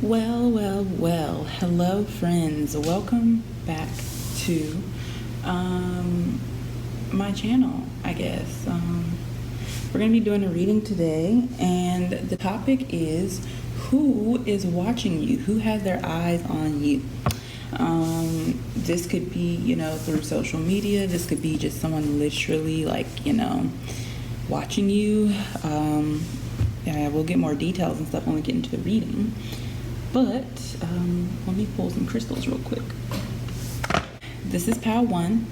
Well. Hello, friends. Welcome back to my channel, I guess. We're going to be doing a reading today, and the topic is who is watching you? Who has their eyes on you? This could be, through social media. This could be just someone literally, watching you. Yeah, we'll get more details and stuff when we get into the reading. But let me pull some crystals real quick. This is pile 1,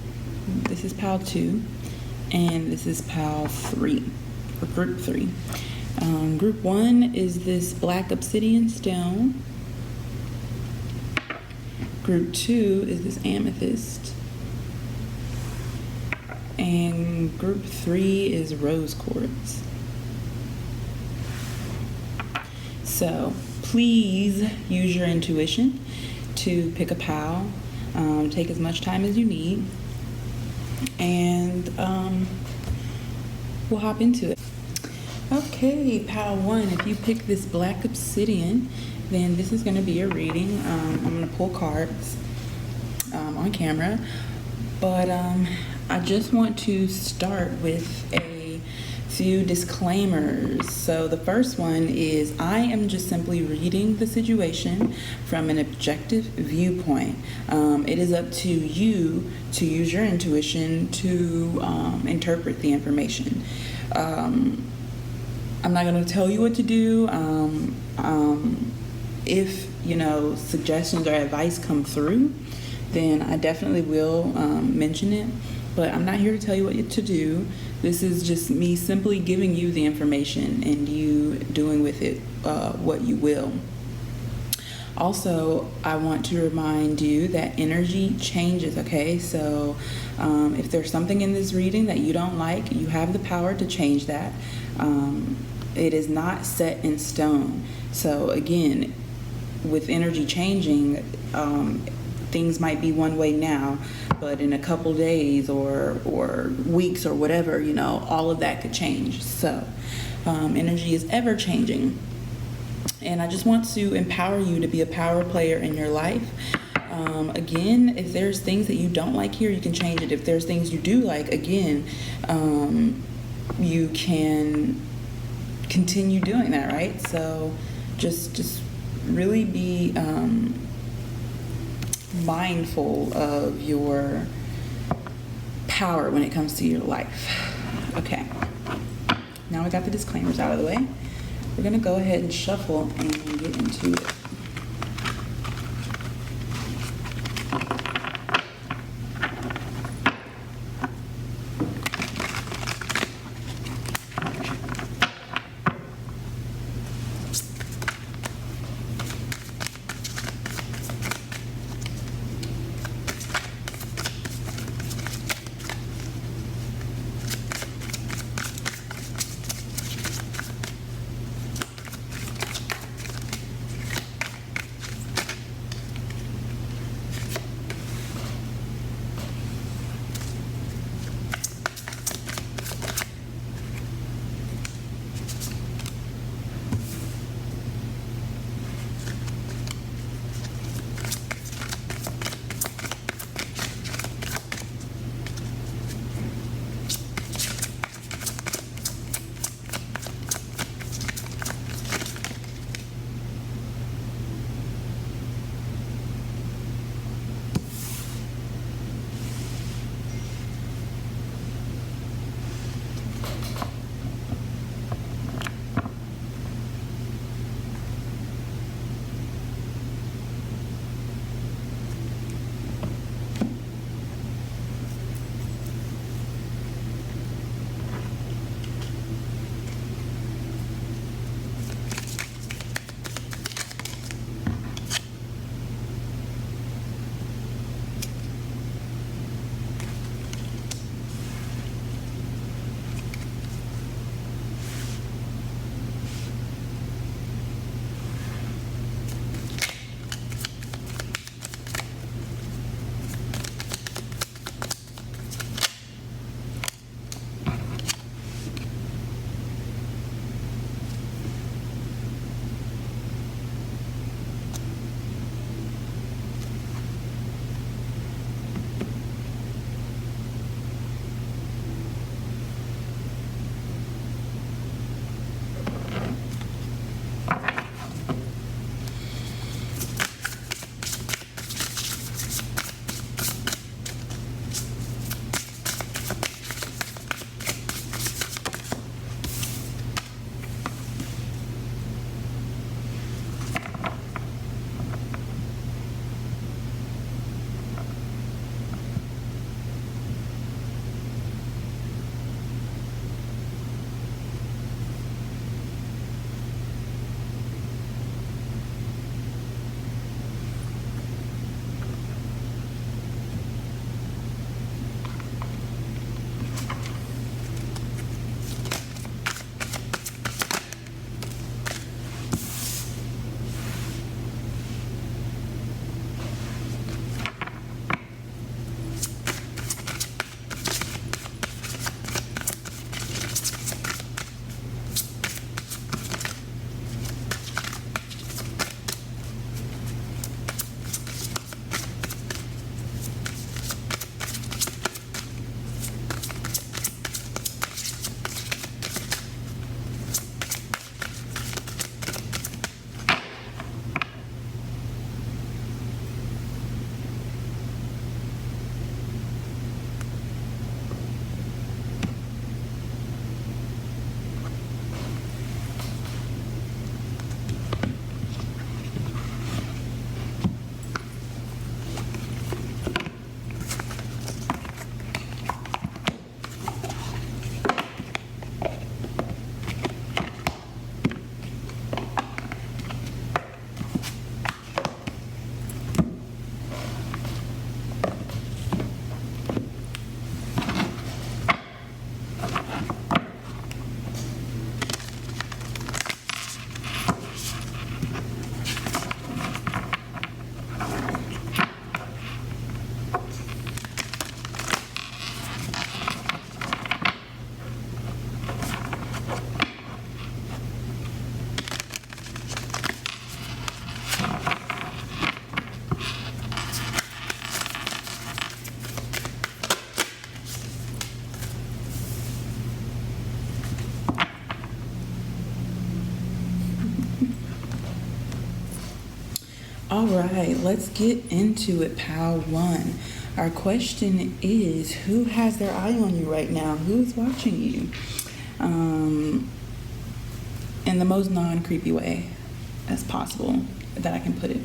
this is pile 2, and this is pile 3, or group 3. Group 1 is this black obsidian stone. Group 2 is this amethyst. And group 3 is rose quartz. So please use your intuition to pick a pile. Take as much time as you need, and we'll hop into it. Okay, pile 1, if you pick this black obsidian, then this is going to be a reading. I'm going to pull cards on camera, but I just want to start with a few disclaimers. So the first one is I am just simply reading the situation from an objective viewpoint. It is up to you to use your intuition to interpret the information. I'm not going to tell you what to do. If suggestions or advice come through, then I definitely will mention it, but I'm not here to tell you what to do. This is just me simply giving you the information and you doing with it what you will. Also, I want to remind you that energy changes, okay? So if there's something in this reading that you don't like, you have the power to change that. It is not set in stone. So again, with energy changing, things might be one way now, but in a couple days or weeks or whatever, all of that could change. So energy is ever changing, and I just want to empower you to be a power player in your life. Again, if there's things that you don't like here, you can change it. If there's things you do like, again, you can continue doing that, right? So just really be mindful of your power when it comes to your life. Okay, now we got the disclaimers out of the way. We're gonna go ahead and shuffle and get into it. All right, let's get into it, pal one. Our question is, who has their eye on you right now? Who is watching you? In the most non-creepy way as possible that I can put it.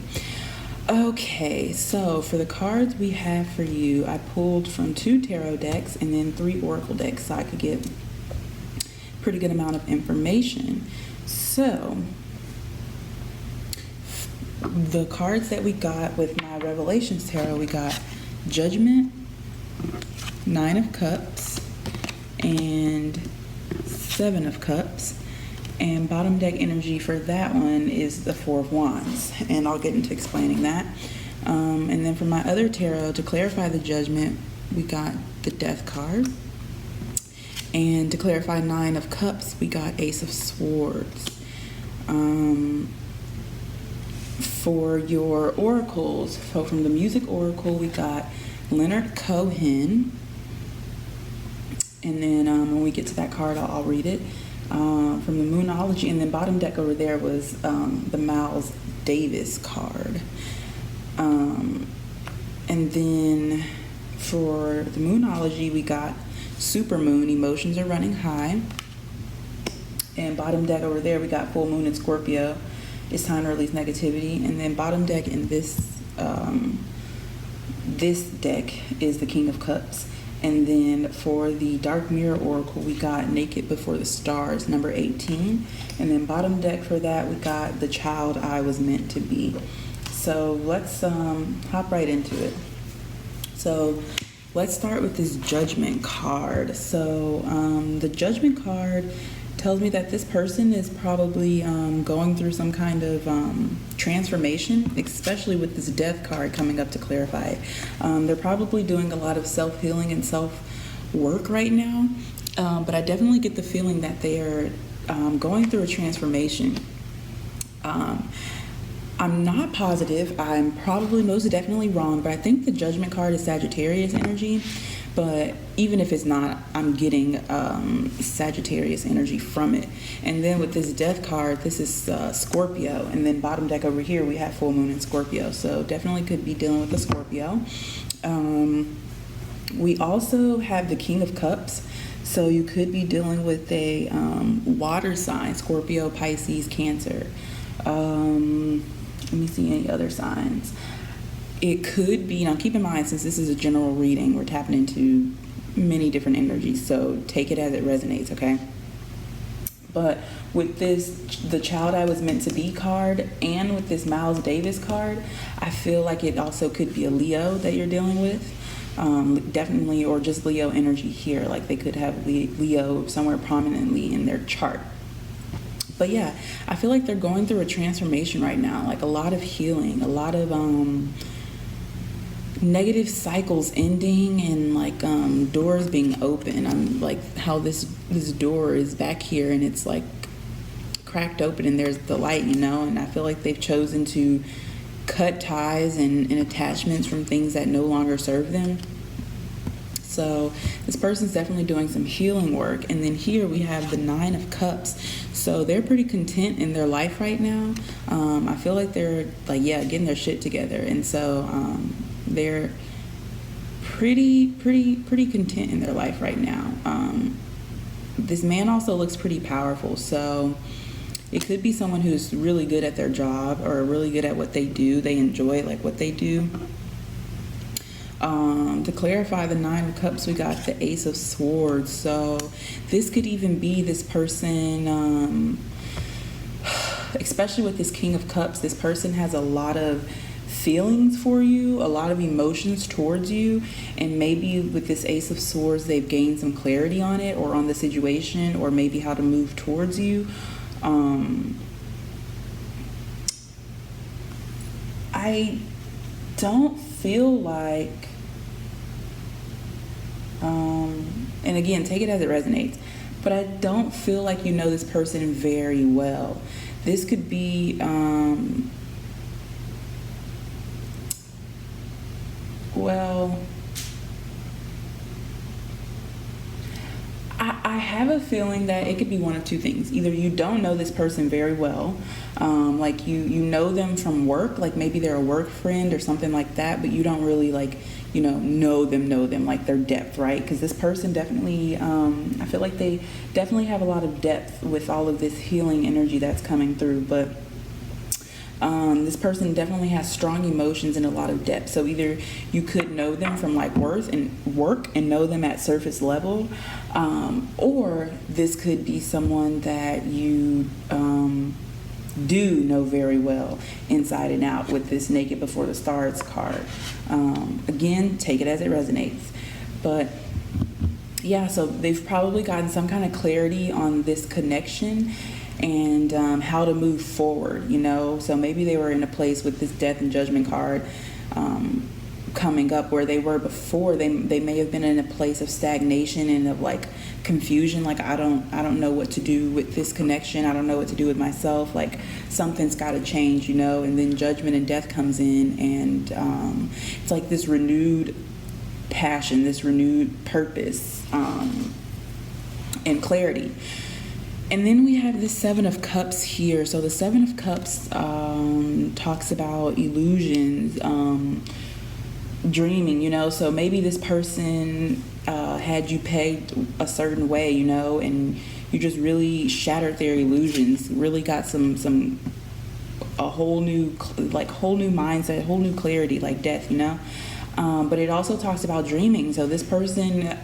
Okay, so for the cards we have for you, I pulled from 2 tarot decks and then 3 oracle decks so I could get a pretty good amount of information. So the cards that we got with my Revelations Tarot, we got Judgment, 9 of Cups, and 7 of Cups. And bottom deck energy for that one is the 4 of Wands, and I'll get into explaining that. And then for my other tarot, to clarify the Judgment, we got the Death card. And to clarify 9 of Cups, we got Ace of Swords. For your oracles, so from the Music Oracle, we got Leonard Cohen. And then when we get to that card, I'll read it. From the Moonology, and then bottom deck over there was the Miles Davis card. And then for the Moonology, we got Supermoon, Emotions Are Running High. And bottom deck over there, we got Full Moon in Scorpio, It's Time to Release Negativity. And then bottom deck in this deck is the King of Cups. And then for the Dark Mirror Oracle, we got Naked Before the Stars, number 18. And then bottom deck for that, we got The Child I Was Meant to Be. So let's hop right into it. So let's start with this Judgment card. So the Judgment card tells me that this person is probably going through some kind of transformation, especially with this Death card coming up to clarify it. They're probably doing a lot of self-healing and self-work right now, but I definitely get the feeling that they are going through a transformation. I'm not positive. I'm probably most definitely wrong, but I think the Judgment card is Sagittarius energy. But even if it's not, I'm getting Sagittarius energy from it. And then with this Death card, this is Scorpio. And then bottom deck over here, we have Full Moon in Scorpio. So definitely could be dealing with the Scorpio. We also have the King of Cups. So you could be dealing with a water sign, Scorpio, Pisces, Cancer. Let me see any other signs. It could be, now keep in mind, since this is a general reading, we're tapping into many different energies, so take it as it resonates, okay? But with this, the Child I Was Meant to Be card, and with this Miles Davis card, I feel like it also could be a Leo that you're dealing with. Definitely, or just Leo energy here, like they could have Leo somewhere prominently in their chart. But yeah, I feel like they're going through a transformation right now, like a lot of healing, a lot of negative cycles ending, and like doors being open. I'm like how this door is back here and it's like cracked open and there's the light, you know, and I feel like they've chosen to cut ties and attachments from things that no longer serve them. So this person's definitely doing some healing work. And then here we have the 9 of Cups. So they're pretty content in their life right now. I feel like they're like, yeah, getting their shit together. And so they're pretty content in their life right now. This man also looks pretty powerful. So it could be someone who's really good at their job or really good at what they do. They enjoy like what they do. To clarify the 9 of Cups, we got the Ace of Swords. So this could even be this person, especially with this King of Cups, this person has a lot of feelings for you, a lot of emotions towards you, and maybe with this Ace of Swords, they've gained some clarity on it or on the situation or maybe how to move towards you. I don't feel like, and again, take it as it resonates, but I don't feel like you know this person very well. This could be, well, I have a feeling that it could be one of two things. Either you don't know this person very well, like you know them from work, like maybe they're a work friend or something like that, but you don't really like, know them like their depth, right? Because this person definitely, I feel like they definitely have a lot of depth with all of this healing energy that's coming through, but this person definitely has strong emotions and a lot of depth. So either you could know them from like work and know them at surface level, or this could be someone that you do know very well inside and out with this Naked Before the Stars card. Again, take it as it resonates. But yeah, so they've probably gotten some kind of clarity on this connection and how to move forward, So maybe they were in a place with this Death and Judgment card coming up where they were before. They may have been in a place of stagnation and of like confusion, like I don't know what to do with this connection. I don't know what to do with myself. Like something's got to change, And then Judgment and Death comes in, and it's like this renewed passion, this renewed purpose, and clarity. And then we have the Seven of Cups here. So the Seven of Cups talks about illusions, dreaming, So maybe this person had you pegged a certain way, and you just really shattered their illusions, really got a whole new mindset, whole new clarity, like Death, But it also talks about dreaming. So this person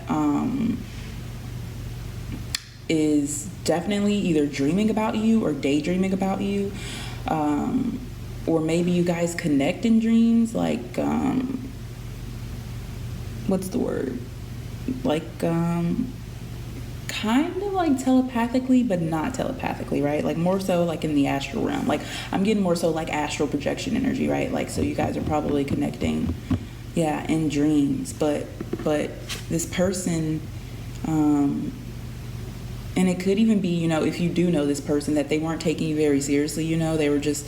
is definitely either dreaming about you or daydreaming about you, or maybe you guys connect in dreams, like what's the word, like kind of like telepathically but not telepathically, right? Like more so like in the astral realm. Like I'm getting more so like astral projection energy, right? Like so you guys are probably connecting in dreams, but this person and it could even be, if you do know this person, that they weren't taking you very seriously, they were just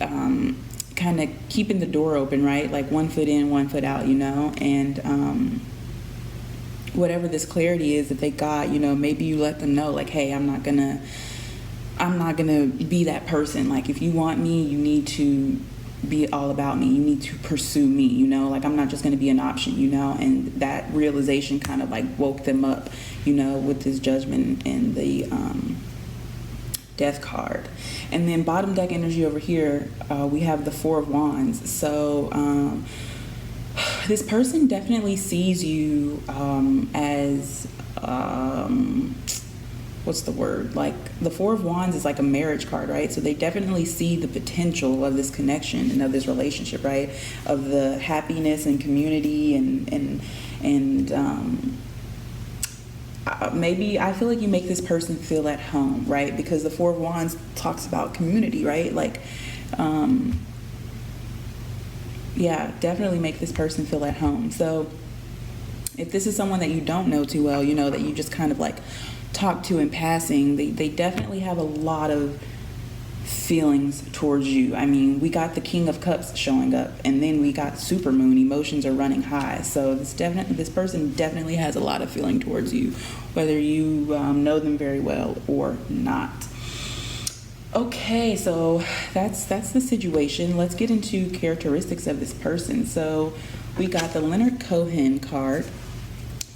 kind of keeping the door open, right? Like one foot in, one foot out, and whatever this clarity is that they got, maybe you let them know, like, hey, I'm not gonna be that person. Like if you want me, you need to be all about me. You need to pursue me, like I'm not just going to be an option, and that realization kind of like woke them up, with this Judgment and the Death card. And then bottom deck energy over here, we have the Four of Wands. So this person definitely sees you as what's the word? Like the Four of Wands is like a marriage card, right? So they definitely see the potential of this connection and of this relationship, right? Of the happiness and community and maybe I feel like you make this person feel at home, right? Because the Four of Wands talks about community, right? Like, definitely make this person feel at home. So if this is someone that you don't know too well, that you just kind of like talk to in passing, they definitely have a lot of feelings towards you. I mean, we got the King of Cups showing up, and then we got Supermoon. Emotions are running high. So this person definitely has a lot of feeling towards you, whether you know them very well or not. Okay, so that's the situation. Let's get into characteristics of this person. So we got the Leonard Cohen card,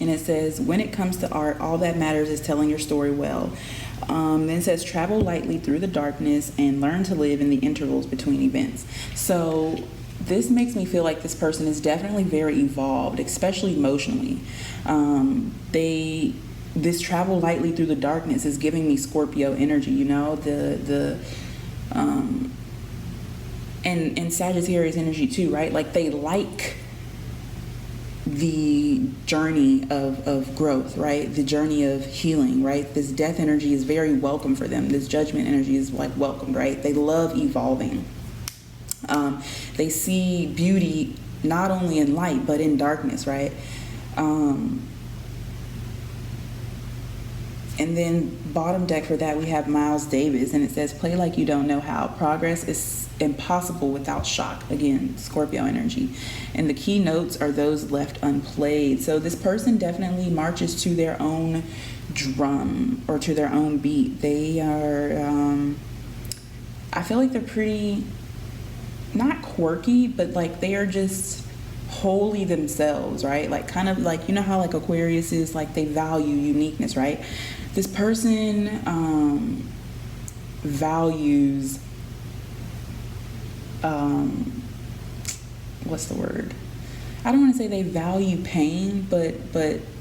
and it says, when it comes to art, all that matters is telling your story well. Then it says, travel lightly through the darkness and learn to live in the intervals between events. So this makes me feel like this person is definitely very evolved, especially emotionally. This travel lightly through the darkness is giving me Scorpio energy, and Sagittarius energy too, right? Like they like the journey of growth, right? The journey of healing, right? This Death energy is very welcome for them. This Judgment energy is like welcomed, right? They love evolving. They see beauty not only in light but in darkness, right? And then bottom deck for that, we have Miles Davis, and it says, play like you don't know how. Progress is impossible without shock. Again, Scorpio energy. And the key notes are those left unplayed. So this person definitely marches to their own drum or to their own beat. They are, I feel like they're pretty, not quirky, but like they are just wholly themselves, right? Like kind of like, you know how like Aquarius is, like they value uniqueness, right? This person values, what's the word? I don't want to say they value pain, but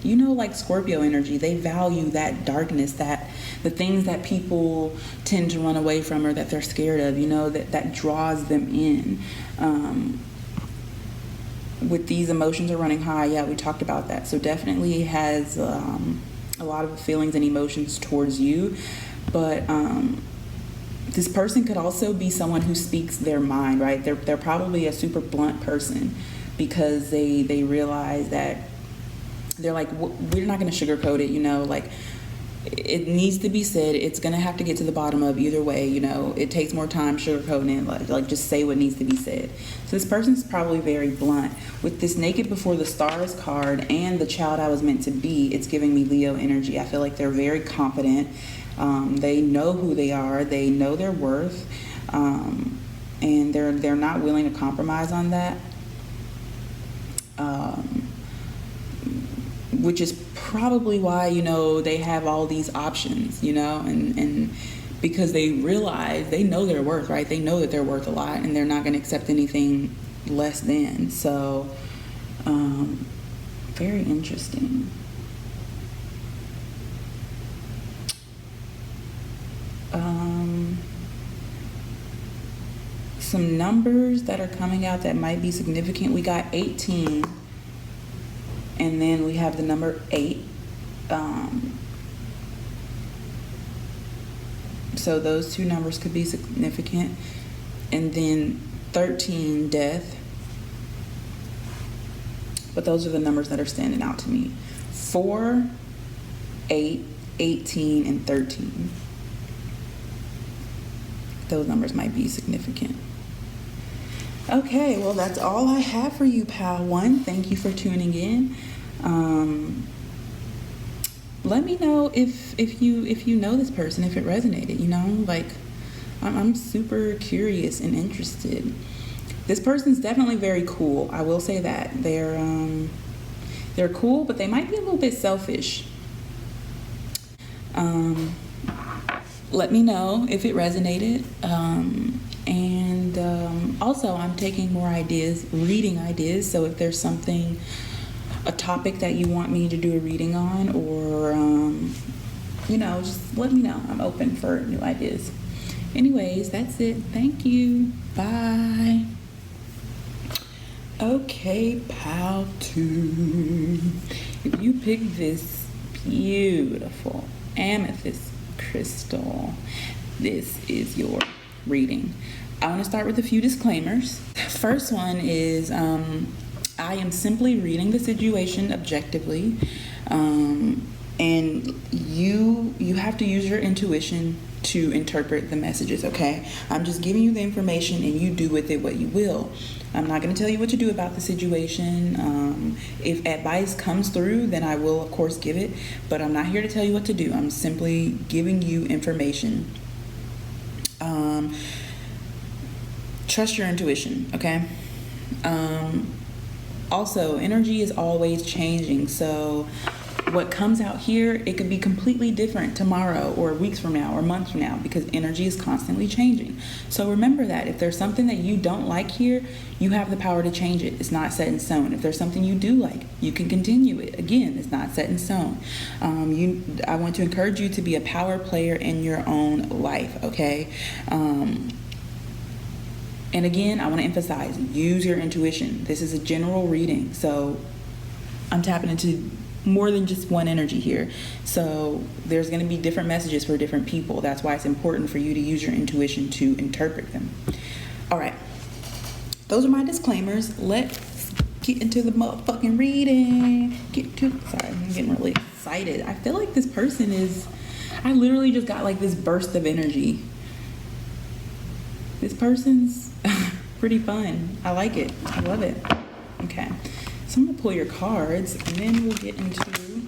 you know, like Scorpio energy, they value that darkness, that the things that people tend to run away from or that they're scared of, you know, that draws them in. With these emotions are running high, yeah, we talked about that. So definitely has a lot of feelings and emotions towards you, but this person could also be someone who speaks their mind, right? They're probably a super blunt person, because they realize that they're like, we're not going to sugarcoat it, you know, like it needs to be said. It's going to have to get to the bottom of either way, you know. It takes more time sugarcoating it, like just say what needs to be said. So this person's probably very blunt. With this Naked Before the Stars card and the Child I Was Meant to Be, it's giving me Leo energy. I feel like they're very confident. They know who they are. They know their worth. And they're not willing to compromise on that. Which is probably why, you know, they have all these options, you know, and because they realize, they know their worth, right? They know that they're worth a lot, and they're not going to accept anything less than. So, very interesting. Some numbers that are coming out that might be significant. We got 18. And then we have the number 8. So those two numbers could be significant. And then 13, death. But those are the numbers that are standing out to me. 4, 8, 18, and 13. Those numbers might be significant. Okay, well, that's all I have for you, Pal 1. Thank you for tuning in. Let me know if you know this person, if it resonated, you know, like I'm super curious and interested. This person's definitely very cool. I will say that. They're cool, but they might be a little bit selfish. Let me know if it resonated. And also, I'm taking more ideas, reading ideas. So if there's something, a topic that you want me to do a reading on, or, you know, just let me know. I'm open for new ideas. Anyways, that's it. Thank you. Bye. Okay, Pal 2. If you pick this beautiful amethyst crystal, this is your reading. I want to start with a few disclaimers. First one is I am simply reading the situation objectively, and you have to use your intuition to interpret the messages, okay? I'm just giving you the information, and you do with it what you will. I'm not going to tell you what to do about the situation. If advice comes through, then I will, of course, give it, but I'm not here to tell you what to do. I'm simply giving you information. Trust your intuition, okay? Also, energy is always changing, so what comes out here, it could be completely different tomorrow or weeks from now or months from now, because energy is constantly changing. So remember that if there's something that you don't like here, you have the power to change it. It's not set in stone. If there's something you do like, you can continue it. Again, it's not set in stone. I want to encourage you to be a power player in your own life, okay? And again, I want to emphasize, use your intuition. This is a general reading, so I'm tapping into more than just one energy here. So there's going to be different messages for different people. That's why it's important for you to use your intuition to interpret them. All right. Those are my disclaimers. Let's get into the motherfucking reading. Sorry, I'm getting really excited. I feel like this person I literally just got like this burst of energy. This person's pretty fun. I like it. I love it. Okay. So I'm going to pull your cards, and then we'll get into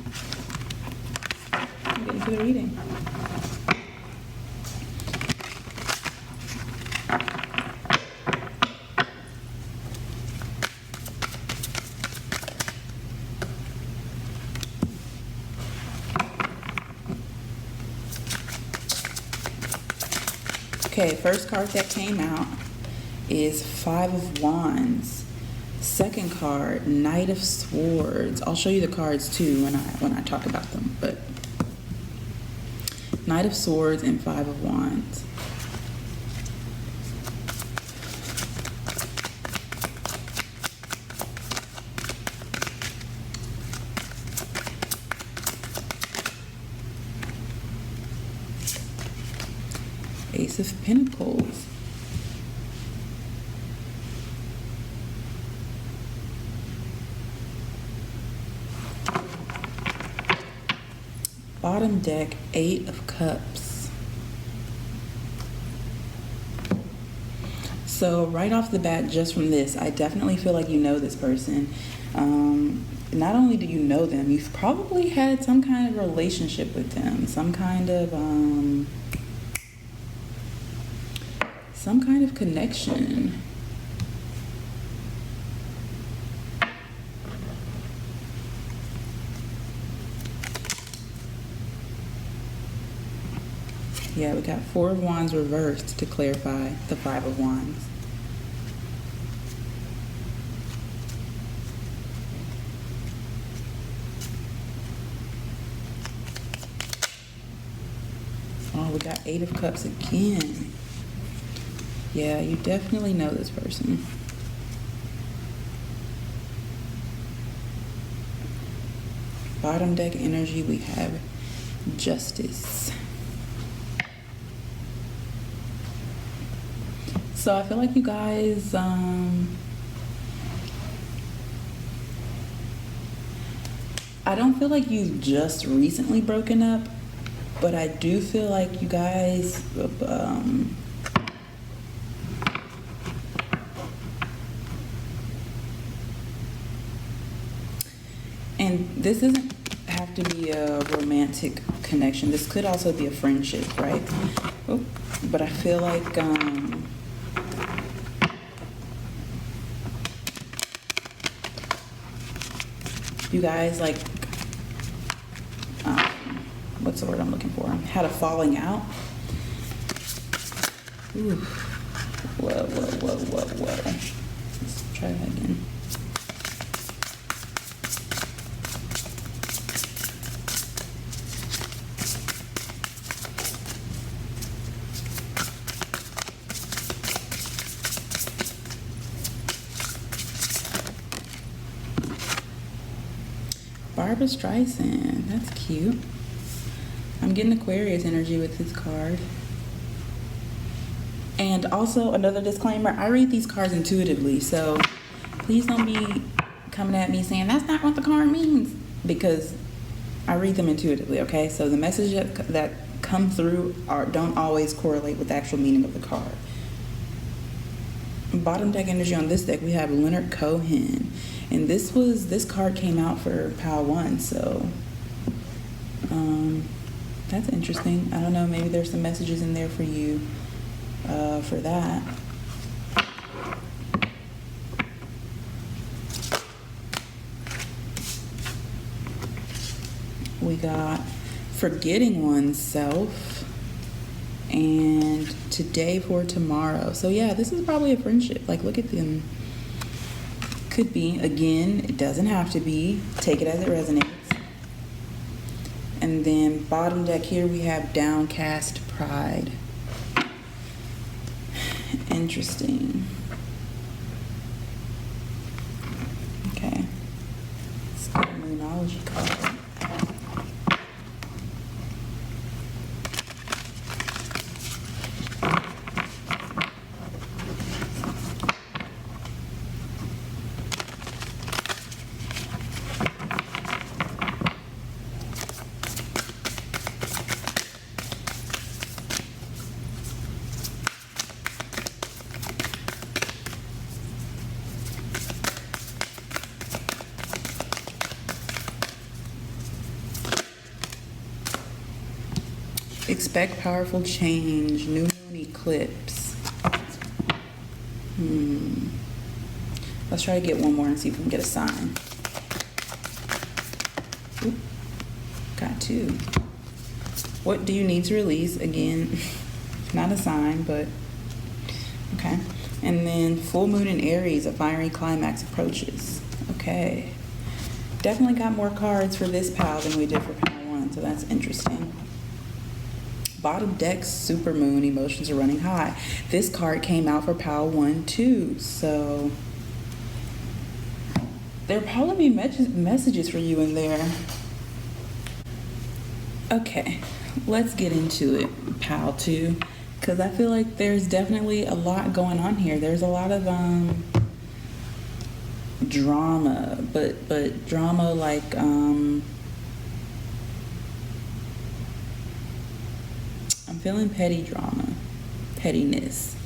into the reading. Okay, first card that came out is Five of Wands. Second card, Knight of Swords. I'll show you the cards too when I talk about them, but Knight of Swords and Five of Wands. Ace of Pentacles. Bottom deck, Eight of Cups. So right off the bat, just from this, I definitely feel like you know this person. Not only do you know them, you've probably had some kind of relationship with them, some kind of connection. Yeah, we got Four of Wands reversed to clarify the Five of Wands. Oh, we got Eight of Cups again. Yeah, you definitely know this person. Bottom deck energy, we have Justice. So I feel like you guys, I don't feel like you've just recently broken up, but I do feel like you guys, and this doesn't have to be a romantic connection. This could also be a friendship, right? Oh, but I feel like, you guys, like, what's the word I'm looking for? Had a falling out. Ooh. Whoa. Let's try that again. Barbra Streisand, that's cute. I'm getting Aquarius energy with this card. And also, another disclaimer, I read these cards intuitively, so please don't be coming at me saying that's not what the card means, because I read them intuitively, okay? So the messages that come through don't always correlate with the actual meaning of the card. Bottom deck energy on this deck, we have Leonard Cohen. And this card came out for Pile 1, so that's interesting. I don't know, maybe there's some messages in there for you for that. We got Forgetting Oneself and Today for Tomorrow. So yeah, this is probably a friendship. Like, look at them. Could be. Again, it doesn't have to be. Take it as it resonates. And then bottom deck here we have Downcast Pride. Interesting. Okay. Let's get a Moonology card. Expect powerful change. New moon eclipse. Let's try to get one more and see if we can get a sign. Oop. Got two. What do you need to release? Again, not a sign, but okay. And then full moon in Aries, a fiery climax approaches. Okay. Definitely got more cards for this pile than we did for pile 1, so that's interesting. Bottom deck, super moon, emotions are running high. This card came out for pile 1 too, so there'll probably be messages for you in there. Okay, let's get into it, pile 2, because I feel like there's definitely a lot going on here. There's a lot of drama, but drama like I'm feeling petty drama, pettiness.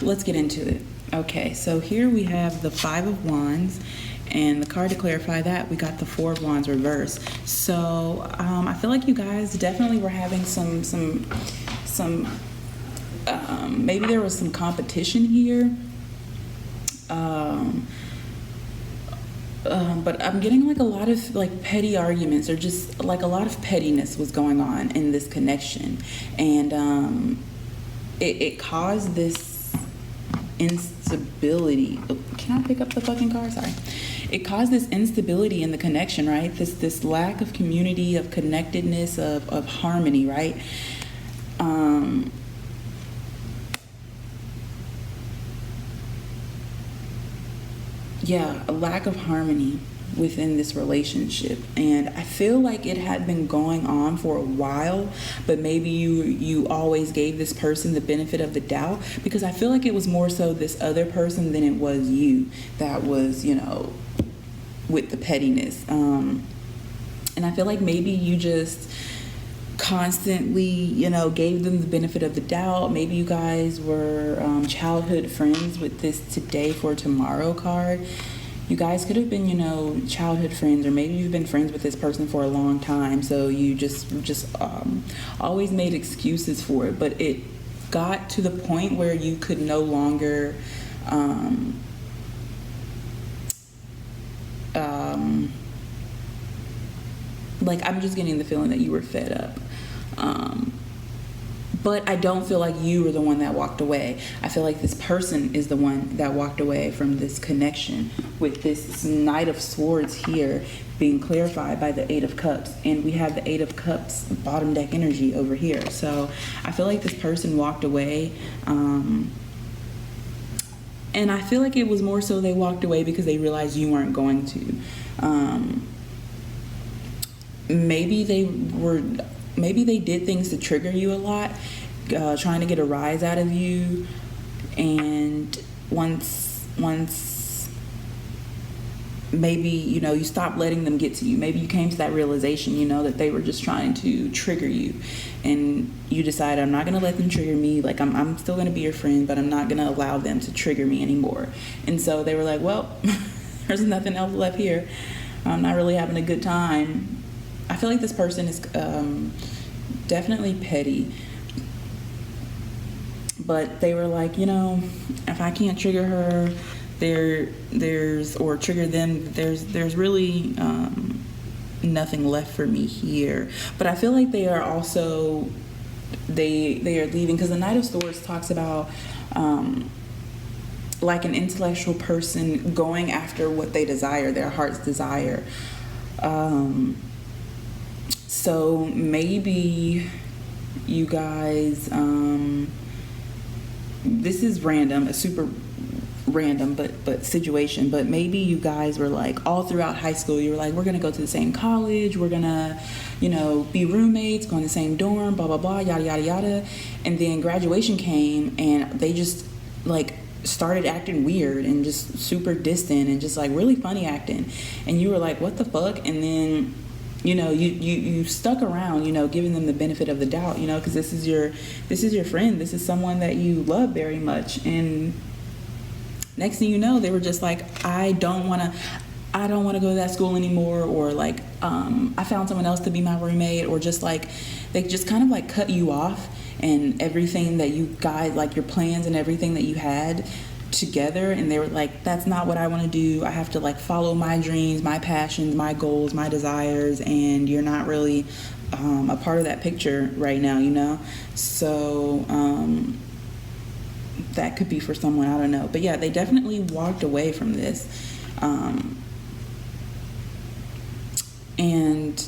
Let's get into it. Okay, so here we have the 5 of Wands, and the card to clarify that, we got the 4 of Wands reversed. So I feel like you guys definitely were having some maybe there was some competition here. But I'm getting like a lot of like petty arguments, or just like a lot of pettiness was going on in this connection, and it caused this instability. Oh, can I pick up the fucking card? Sorry. It caused this instability in the connection, right? This lack of community, of connectedness, of harmony, right? Yeah, a lack of harmony within this relationship, and I feel like it had been going on for a while, but maybe you always gave this person the benefit of the doubt, because I feel like it was more so this other person than it was you that was, you know, with the pettiness, and I feel like maybe you just constantly, you know, gave them the benefit of the doubt. Maybe you guys were childhood friends with this today for tomorrow card. You guys could have been, you know, childhood friends, or maybe you've been friends with this person for a long time, so you just always made excuses for it, but it got to the point where you could no longer like, I'm just getting the feeling that you were fed up. But I don't feel like you were the one that walked away. I feel like this person is the one that walked away from this connection, with this Knight of Swords here being clarified by the 8 of Cups. And we have the 8 of Cups bottom deck energy over here. So I feel like this person walked away. And I feel like it was more so they walked away because they realized you weren't going to. Maybe they did things to trigger you a lot, trying to get a rise out of you, and once maybe, you know, you stopped letting them get to you. Maybe you came to that realization, you know, that they were just trying to trigger you, and you decided, I'm not going to let them trigger me. Like, I'm still going to be your friend, but I'm not going to allow them to trigger me anymore. And so they were like, well, there's nothing else left here. I'm not really having a good time. I feel like this person is definitely petty, but they were like, you know, if I can't trigger her, or trigger them, there's really nothing left for me here. But I feel like they are also they are leaving, because the Knight of Swords talks about like an intellectual person going after what they desire, their heart's desire. So maybe you guys, this is random, a super random but situation, but maybe you guys were like, all throughout high school, you were like, we're gonna go to the same college, we're gonna, you know, be roommates, go in the same dorm, blah blah blah, yada yada yada. And then graduation came, and they just like started acting weird and just super distant and just like really funny acting, and you were like, what the fuck? And then, you know, you stuck around, you know, giving them the benefit of the doubt, you know, because this is your friend, this is someone that you love very much. And next thing you know, they were just like, I don't want to, I don't want to go to that school anymore, or like I found someone else to be my roommate, or just like they just kind of like cut you off, and everything that you guys, like your plans and everything that you had together, and they were like, that's not what I want to do. I have to like follow my dreams, my passions, my goals, my desires, and you're not really a part of that picture right now, you know? So that could be for someone, I don't know. But yeah, they definitely walked away from this. And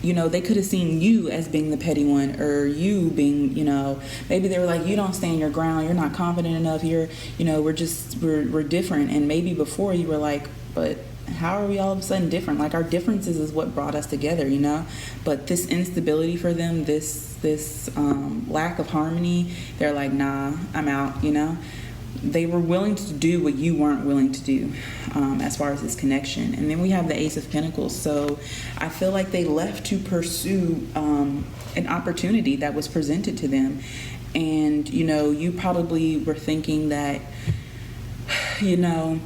you know, they could have seen you as being the petty one, or you being, you know, maybe they were like, you don't stand your ground, you're not confident enough, you're, you know, we're different. And maybe before you were like, but how are we all of a sudden different? Like, our differences is what brought us together, you know? But this instability for them, this lack of harmony, they're like, nah, I'm out, you know? They were willing to do what you weren't willing to do, as far as this connection. And then we have the Ace of Pentacles. So I feel like they left to pursue an opportunity that was presented to them. And, you know, you probably were thinking that, you know,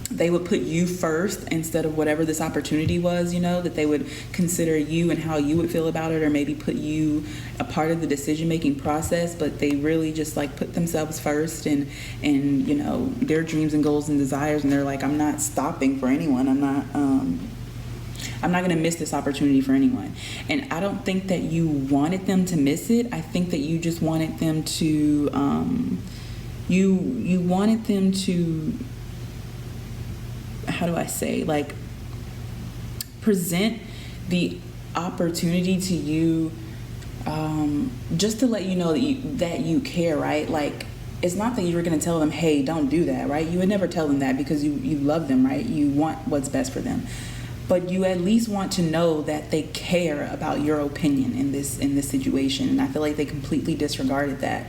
they would put you first instead of whatever this opportunity was, you know, that they would consider you and how you would feel about it, or maybe put you a part of the decision-making process. But they really just like put themselves first, and you know, their dreams and goals and desires, and they're like, I'm not stopping for anyone. I'm not going to miss this opportunity for anyone. And I don't think that you wanted them to miss it. I think that you just wanted them to you wanted them to, how do I say, like, present the opportunity to you, just to let you know that you care, right? Like, it's not that you were going to tell them, hey, don't do that, right? You would never tell them that, because you love them, right? You want what's best for them. But you at least want to know that they care about your opinion in this situation. And I feel like they completely disregarded that.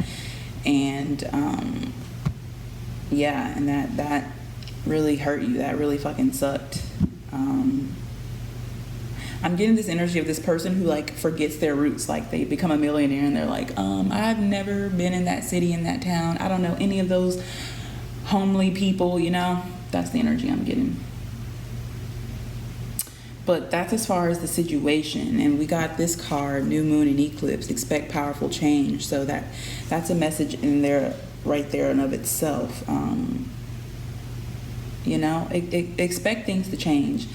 And yeah, and that really hurt you. That really fucking sucked. I'm getting this energy of this person who like forgets their roots. Like, they become a millionaire and they're like, I've never been in that city, in that town. I don't know any of those homely people, you know? That's the energy I'm getting. But that's as far as the situation. And we got this card, New Moon and Eclipse, expect powerful change. So that's a message in there, right there and of itself. You know, expect things to change.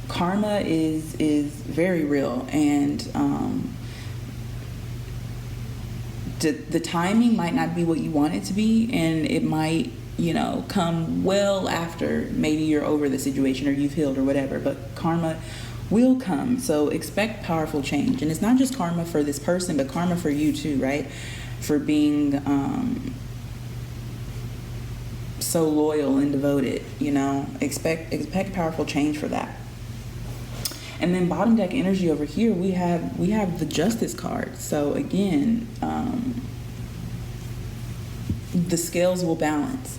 Karma is very real, and the timing might not be what you want it to be, and it might, you know, come well after maybe you're over the situation or you've healed or whatever, but karma will come. So expect powerful change. And it's not just karma for this person, but karma for you too, right? For being so loyal and devoted, you know. Expect powerful change for that. And then bottom deck energy over here, we have the Justice card. So again, the scales will balance.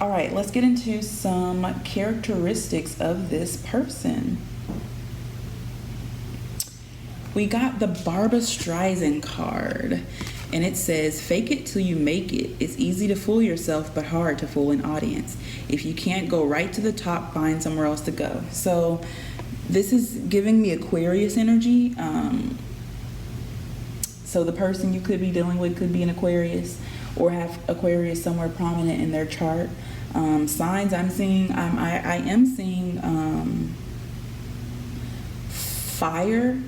All right, let's get into some characteristics of this person. We got the Barbra Streisand card, and it says, fake it till you make it. It's easy to fool yourself, but hard to fool an audience. If you can't go right to the top, find somewhere else to go. So this is giving me Aquarius energy. So the person you could be dealing with could be an Aquarius, or have Aquarius somewhere prominent in their chart. Signs I'm seeing, I am seeing fire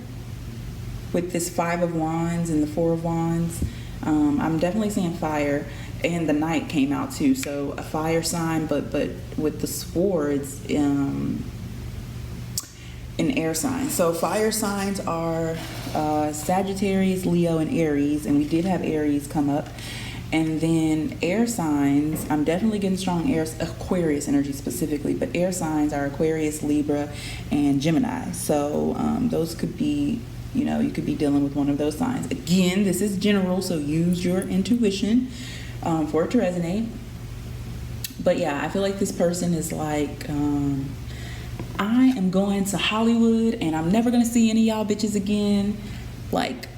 with this 5 of Wands and the 4 of Wands. I'm definitely seeing fire, and the Knight came out too. So a fire sign, but with the swords, an air sign. So fire signs are Sagittarius, Leo, and Aries, and we did have Aries come up. And then air signs, I'm definitely getting strong Aquarius energy specifically, but air signs are Aquarius, Libra, and Gemini. So those could be, you know, you could be dealing with one of those signs. Again, this is general, so use your intuition for it to resonate. But yeah, I feel like this person is like, I am going to Hollywood and I'm never going to see any of y'all bitches again. Like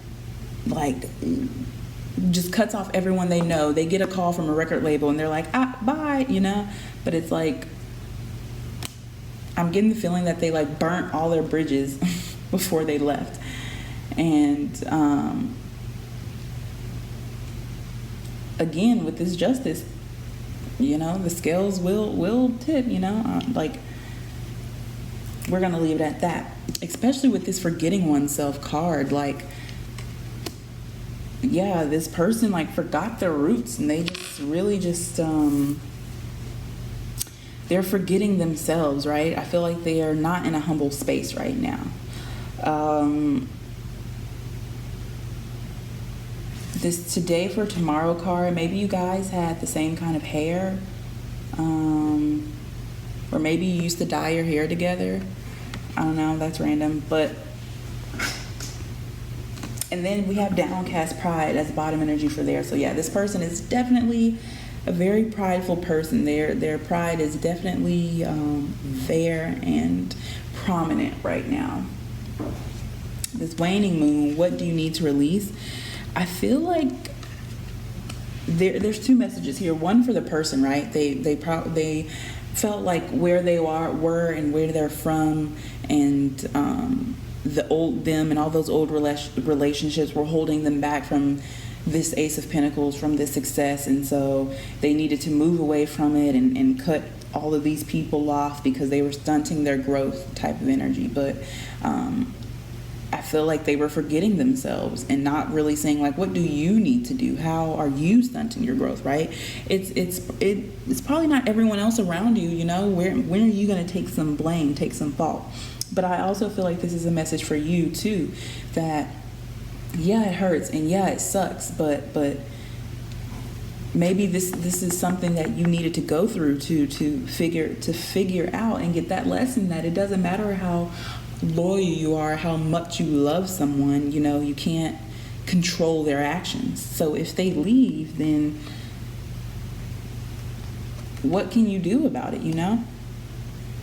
just cuts off everyone they know. They get a call from a record label and they're like, bye, but it's like, I'm getting the feeling that they like burnt all their bridges before they left. And again, with this justice, the scales will tip, like, we're going to leave it at that. Especially with this forgetting oneself card. Like, yeah, this person like forgot their roots, and they just really they're forgetting themselves, right? I feel like they are not in a humble space right now. This today for tomorrow card, maybe you guys had the same kind of hair, or maybe you used to dye your hair together. I don't know, that's random. And then we have downcast pride as bottom energy for there. So yeah, this person is definitely a very prideful person. Their pride is definitely there and prominent right now. This waning moon, what do you need to release? I feel like there's two messages here. One for the person, right? They felt like where they were and where they're from, and the old them and all those old relationships were holding them back from this Ace of Pentacles, from this success, and so they needed to move away from it and cut all of these people off because they were stunting their growth type of energy. But I feel like they were forgetting themselves and not really saying like, what do you need to do? How are you stunting your growth, right? It's probably not everyone else around you, when are you going to take some blame, take some fault? But I also feel like this is a message for you too, that yeah, it hurts and yeah, it sucks, but maybe this is something that you needed to go through to figure out and get that lesson that it doesn't matter how loyal you are, how much you love someone, you can't control their actions. So if they leave, then what can you do about it,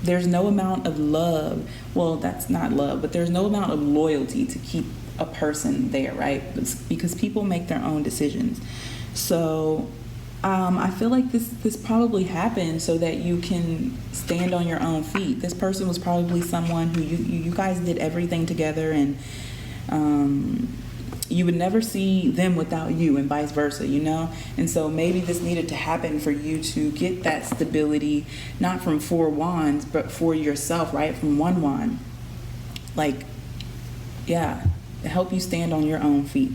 There's no amount of love, well, that's not love, but there's no amount of loyalty to keep a person there, right? Because people make their own decisions. So I feel like this probably happened so that you can stand on your own feet. This person was probably someone who you guys did everything together, and you would never see them without you, and vice versa, And so maybe this needed to happen for you to get that stability, not from 4 wands, but for yourself, right? From 1 wand. Like, yeah, to help you stand on your own feet.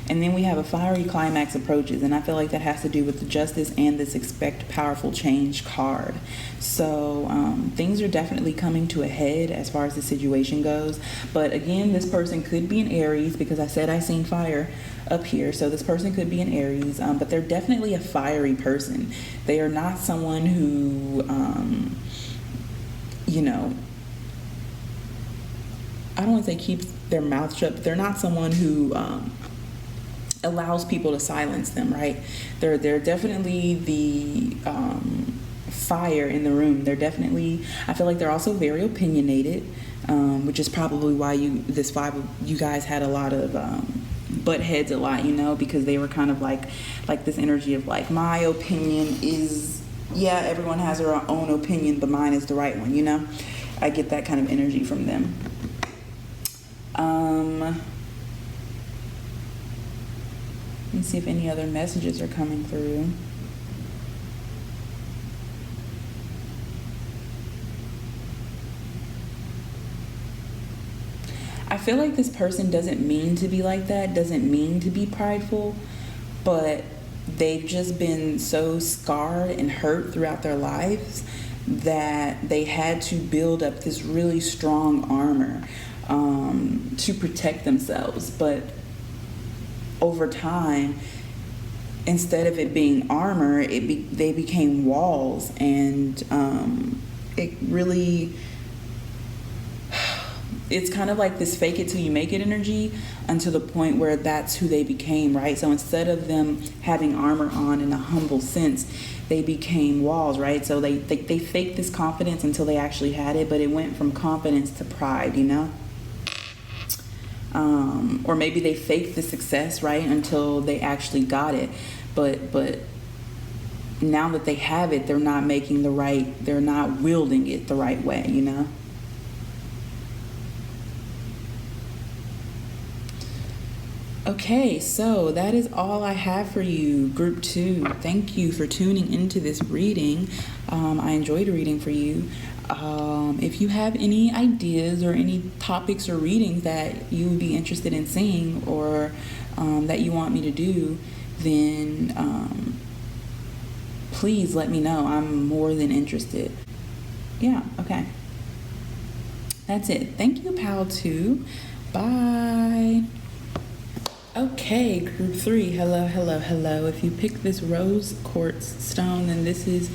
And then we have a fiery climax approaches, and I feel like that has to do with the justice and this expect powerful change card. So things are definitely coming to a head as far as the situation goes. But again, this person could be an Aries, because I said I seen fire up here. So this person could be an Aries, but they're definitely a fiery person. They are not someone who, I don't want to say keeps their mouth shut, but they're not someone who allows people to silence them, right? They're definitely the fire in the room. They're definitely, I feel like they're also very opinionated, which is probably why you guys had a lot of butt heads a lot, because they were kind of like this energy of like, my opinion is, yeah, everyone has their own opinion, but mine is the right one, I get that kind of energy from them. Let me see if any other messages are coming through. I feel like this person doesn't mean to be like that, doesn't mean to be prideful, but they've just been so scarred and hurt throughout their lives that they had to build up this really strong armor to protect themselves. But over time, instead of it being armor, they became walls, and it really, it's kind of like this fake it till you make it energy, until the point where that's who they became, right? So instead of them having armor on in a humble sense, they became walls, right? So they faked this confidence until they actually had it, but it went from confidence to pride, or maybe they faked the success, right, until they actually got it. But now that they have it, they're not they're not wielding it the right way, you know? Okay, so that is all I have for you, Group 2. Thank you for tuning into this reading. I enjoyed reading for you. If you have any ideas or any topics or readings that you would be interested in seeing, or that you want me to do, then please let me know. I'm more than interested. Yeah, okay. That's it. Thank you, Pal 2. Bye. Okay, Group 3, hello, hello, hello. If you pick this rose quartz stone, then this is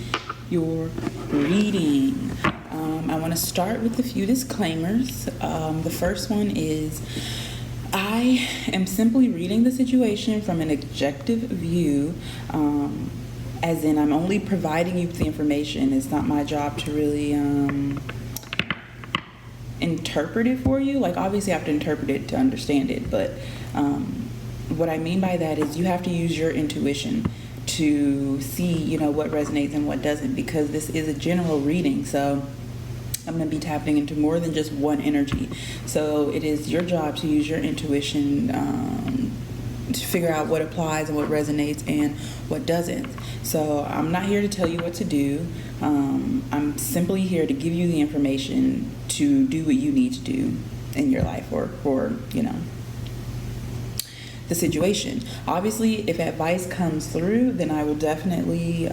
your reading. I want to start with a few disclaimers. The first one is, I am simply reading the situation from an objective view, as in I'm only providing you with the information. It's not my job to really interpret it for you. Like, obviously I have to interpret it to understand it, but what I mean by that is you have to use your intuition to see, you know, what resonates and what doesn't, because this is a general reading, so I'm going to be tapping into more than just one energy. So it is your job to use your intuition to figure out what applies and what resonates and what doesn't. So I'm not here to tell you what to do. I'm simply here to give you the information to do what you need to do in your life, or you know, the situation. Obviously, if advice comes through, then I will definitely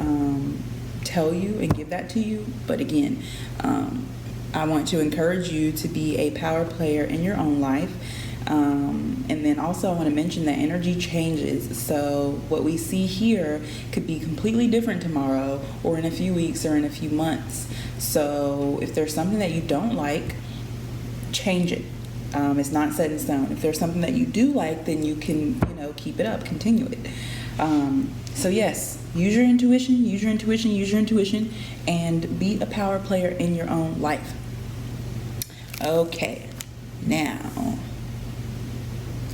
tell you and give that to you. But again, I want to encourage you to be a power player in your own life. And then also I want to mention that energy changes. So what we see here could be completely different tomorrow, or in a few weeks, or in a few months. So if there's something that you don't like, change it. It's not set in stone. If there's something that you do like, then you can, you know, keep it up, continue it. So yes, use your intuition, use your intuition, use your intuition, and be a power player in your own life. Okay, now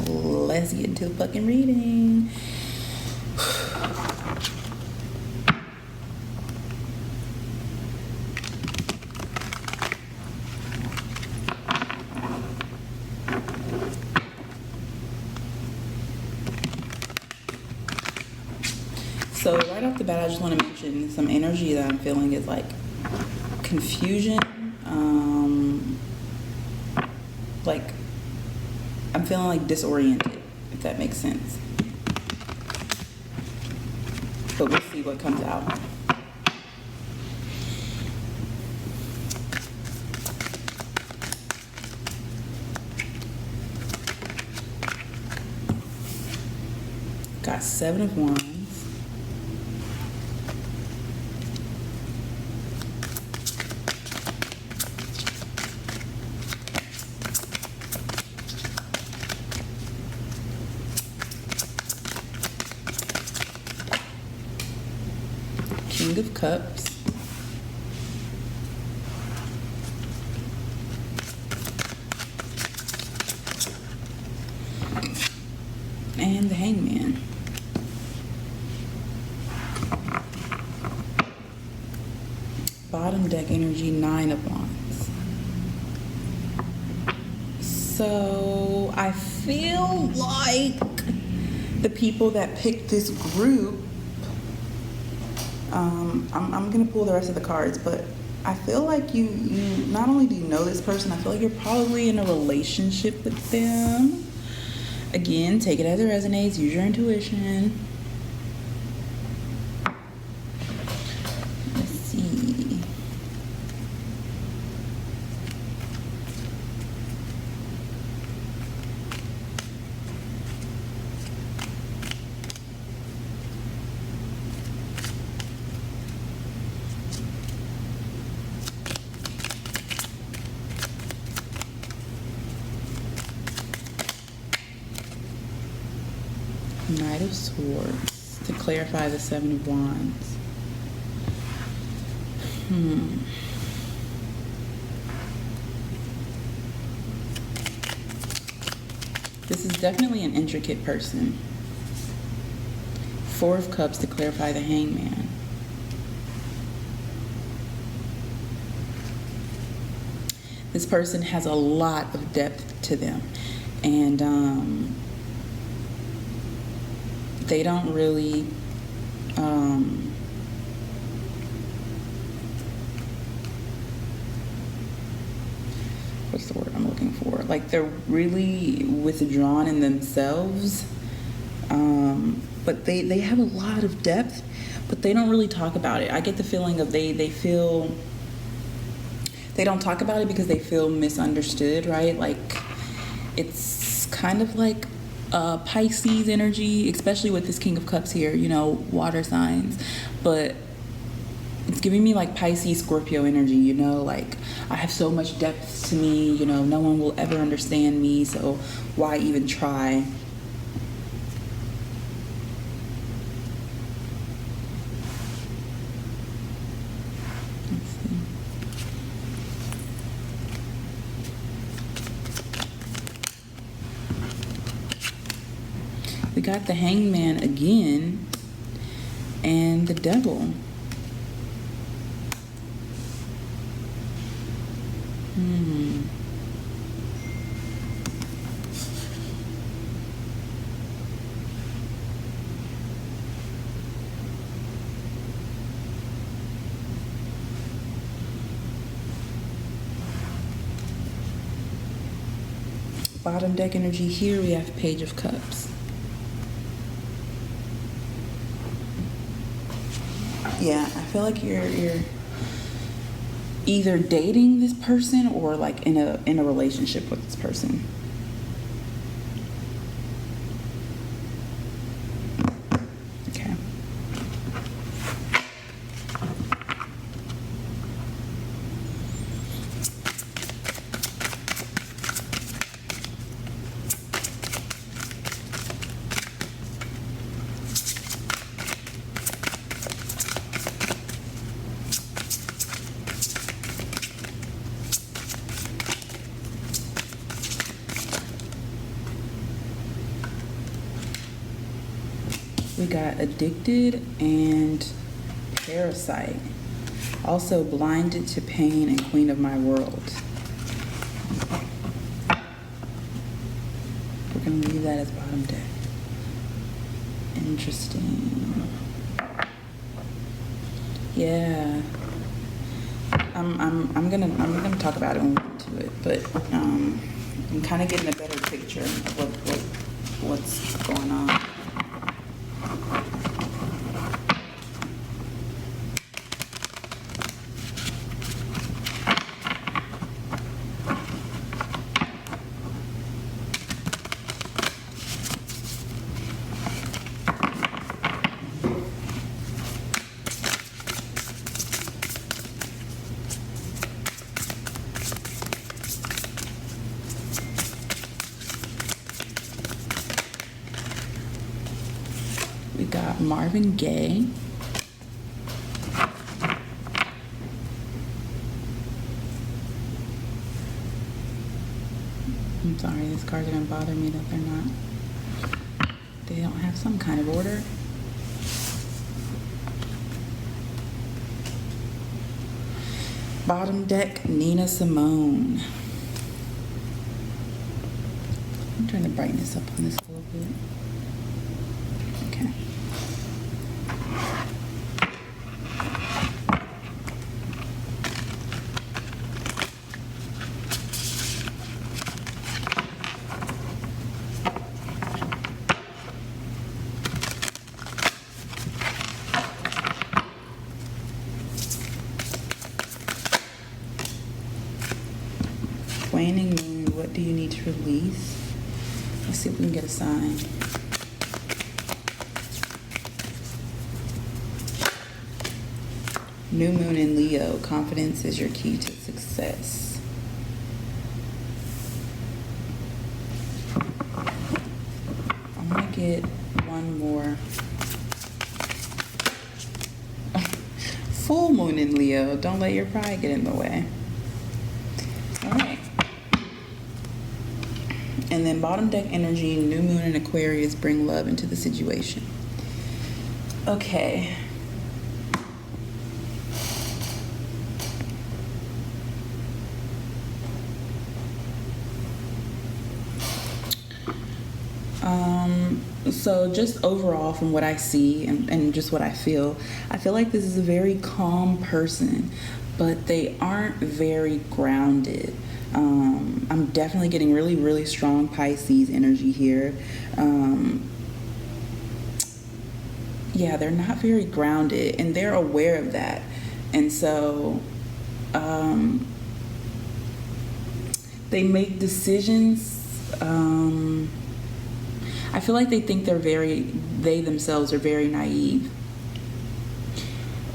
let's get into the fucking reading. So right off the bat, I just want to mention some energy that I'm feeling is like confusion. Like I'm feeling like disoriented, if that makes sense. But we'll see what comes out. Got 7 of Wands. King of Cups. And the Hangman. Bottom deck energy, 9 of Wands. So I feel like the people that picked this group, I'm gonna pull the rest of the cards, but I feel like you not only do you know this person, I feel like you're probably in a relationship with them. Again, take it as it resonates, use your intuition. Let's see. Knight of Swords to clarify the 7 of Wands. This is definitely an intricate person. Four of Cups to clarify the Hangman. This person has a lot of depth to them, and they don't really what's the word I'm looking for? Like, they're really withdrawn in themselves, but they have a lot of depth, but they don't really talk about it. I get the feeling of they feel they don't talk about it because they feel misunderstood, right? Like, it's kind of like Pisces energy, especially with this King of Cups here, you know, water signs. But it's giving me like Pisces, Scorpio energy, you know, like I have so much depth to me, you know, no one will ever understand me, so why even try? We got the Hangman again and the Devil. Bottom deck energy here, we have Page of Cups. Yeah, I feel like you're either dating this person or like in a relationship with this person. Okay. We got Addicted and Parasite. Also Blinded to Pain and Queen of My World. We're going to leave that as bottom deck. Interesting. Yeah. I'm gonna talk about it when we get to it, but I'm kind of getting a better picture of what's going on. We got Marvin Gaye. I'm sorry, these cards are gonna bother me that they're not. They don't have some kind of order. Bottom deck, Nina Simone. I'm trying to brighten this up on this a little bit. Okay. Waning moon, what do you need to release? Let's see if we can get a sign. New moon in Leo, confidence is your key to success. I'm gonna get one more. Full moon in Leo, don't let your pride get in the way. All right. And then bottom deck energy, new moon and Aquarius bring love into the situation. Okay. So just overall from what I see and just what I feel like this is a very calm person, but they aren't very grounded. I'm definitely getting really, really strong Pisces energy here. Yeah, they're not very grounded, and they're aware of that. And so they make decisions. I feel like they think they themselves are very naive,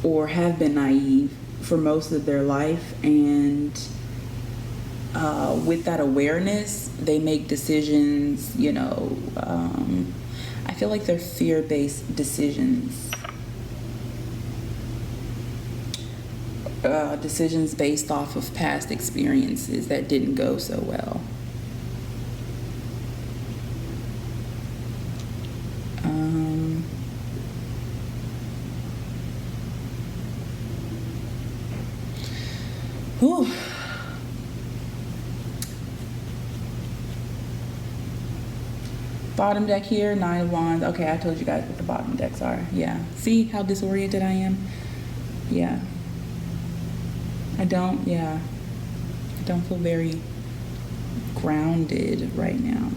or have been naive for most of their life, and with that awareness, they make decisions, I feel like they're fear-based decisions. Decisions based off of past experiences that didn't go so well. Whew. Bottom deck here, 9 of Wands. Okay, I told you guys what the bottom decks are. Yeah. See how disoriented I am? Yeah. I don't feel very grounded right now.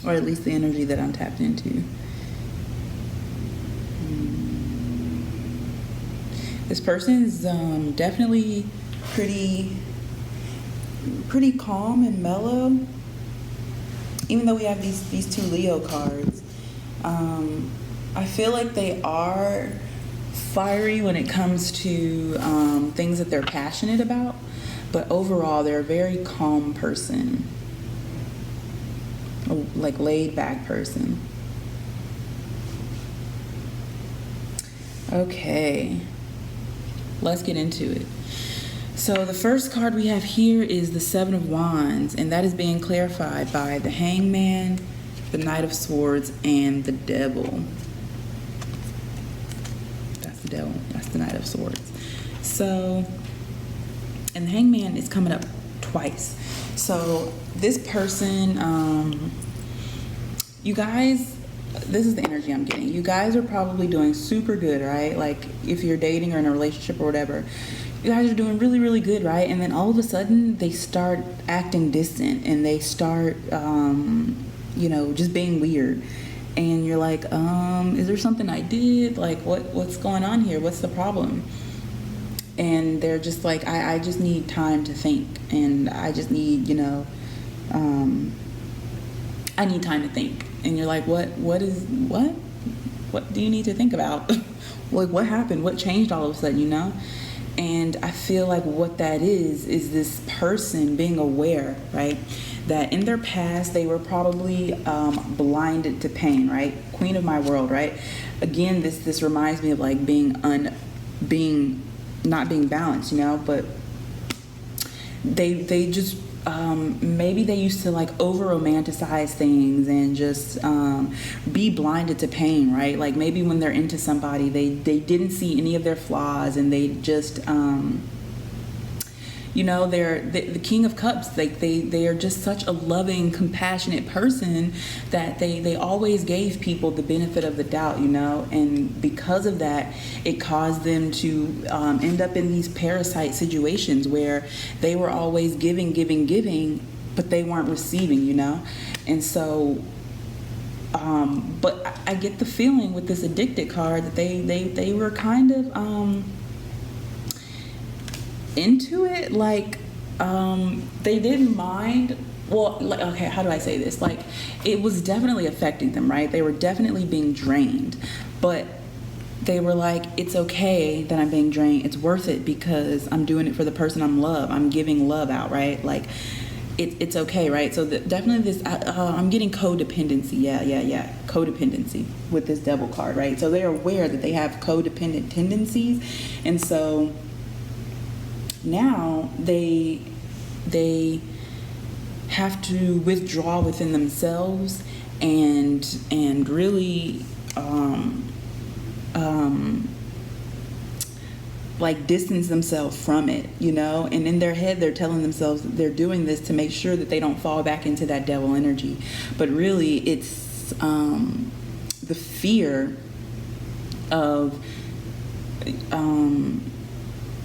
Or at least the energy that I'm tapped into. This person is definitely pretty calm and mellow. Even though we have these two Leo cards, I feel like they are fiery when it comes to things that they're passionate about, but overall they're a very calm person, like laid back person. Okay, let's get into it. So the first card we have here is the 7 of Wands, and that is being clarified by the Hangman, the Knight of Swords, and the Devil. That's the Devil. That's the Knight of Swords. So, and the Hangman is coming up twice. So this person, you guys, this is the energy I'm getting. You guys are probably doing super good, right? Like if you're dating or in a relationship or whatever, you guys are doing really, really good, right? And then all of a sudden they start acting distant, and they start, just being weird. And you're like, is there something I did? Like, what's going on here? What's the problem? And they're just like, I just need time to think. And I just need, I need time to think. And you're like, what do you need to think about? Like, what happened? What changed all of a sudden, And I feel like what that is this person being aware, right? That in their past, they were probably blinded to pain, right? Queen of my world, right? Again, this reminds me of like not being balanced, but they just, maybe they used to like over romanticize things and just be blinded to pain, right? Like maybe when they're into somebody, they didn't see any of their flaws, and they just they're the King of Cups. Like they are just such a loving, compassionate person that they always gave people the benefit of the doubt, and because of that, it caused them to end up in these parasite situations where they were always giving, but they weren't receiving, and so but I get the feeling with this addicted card that they were kind of into it, like they didn't mind. Well, like, okay, how do I say this? Like, it was definitely affecting them, right? They were definitely being drained, but they were like, it's okay that I'm being drained. It's worth it because I'm doing it for the person I'm giving love out, right? Like, it's okay, right? So definitely this, I'm getting codependency. Yeah. Codependency with this Devil card, right? So they're aware that they have codependent tendencies. And so now they have to withdraw within themselves and really like distance themselves from it, you know. And in their head they're telling themselves that they're doing this to make sure that they don't fall back into that devil energy, but really it's the fear of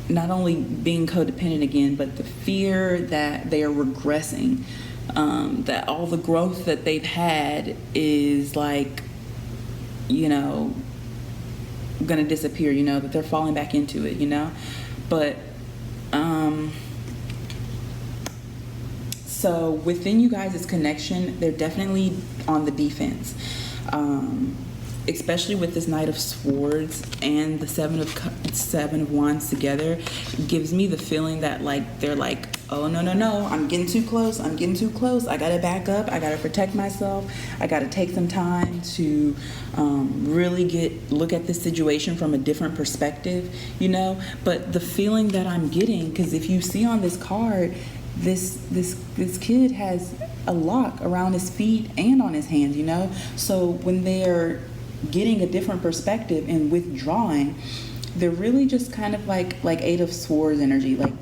not only being codependent again, but the fear that they are regressing, that all the growth that they've had is like, you know, going to disappear, you know, that they're falling back into it, you know. But so within you guys' connection, they're definitely on the defense, especially with this Knight of Swords and the Seven of Wands together. It gives me the feeling that like they're like, oh no, I'm getting too close, I gotta back up, I gotta protect myself, I gotta take some time to really look at this situation from a different perspective, you know. But the feeling that I'm getting, because if you see on this card, this kid has a lock around his feet and on his hands, you know. So when they're getting a different perspective and withdrawing, they're really just kind of like Eight of Swords energy, like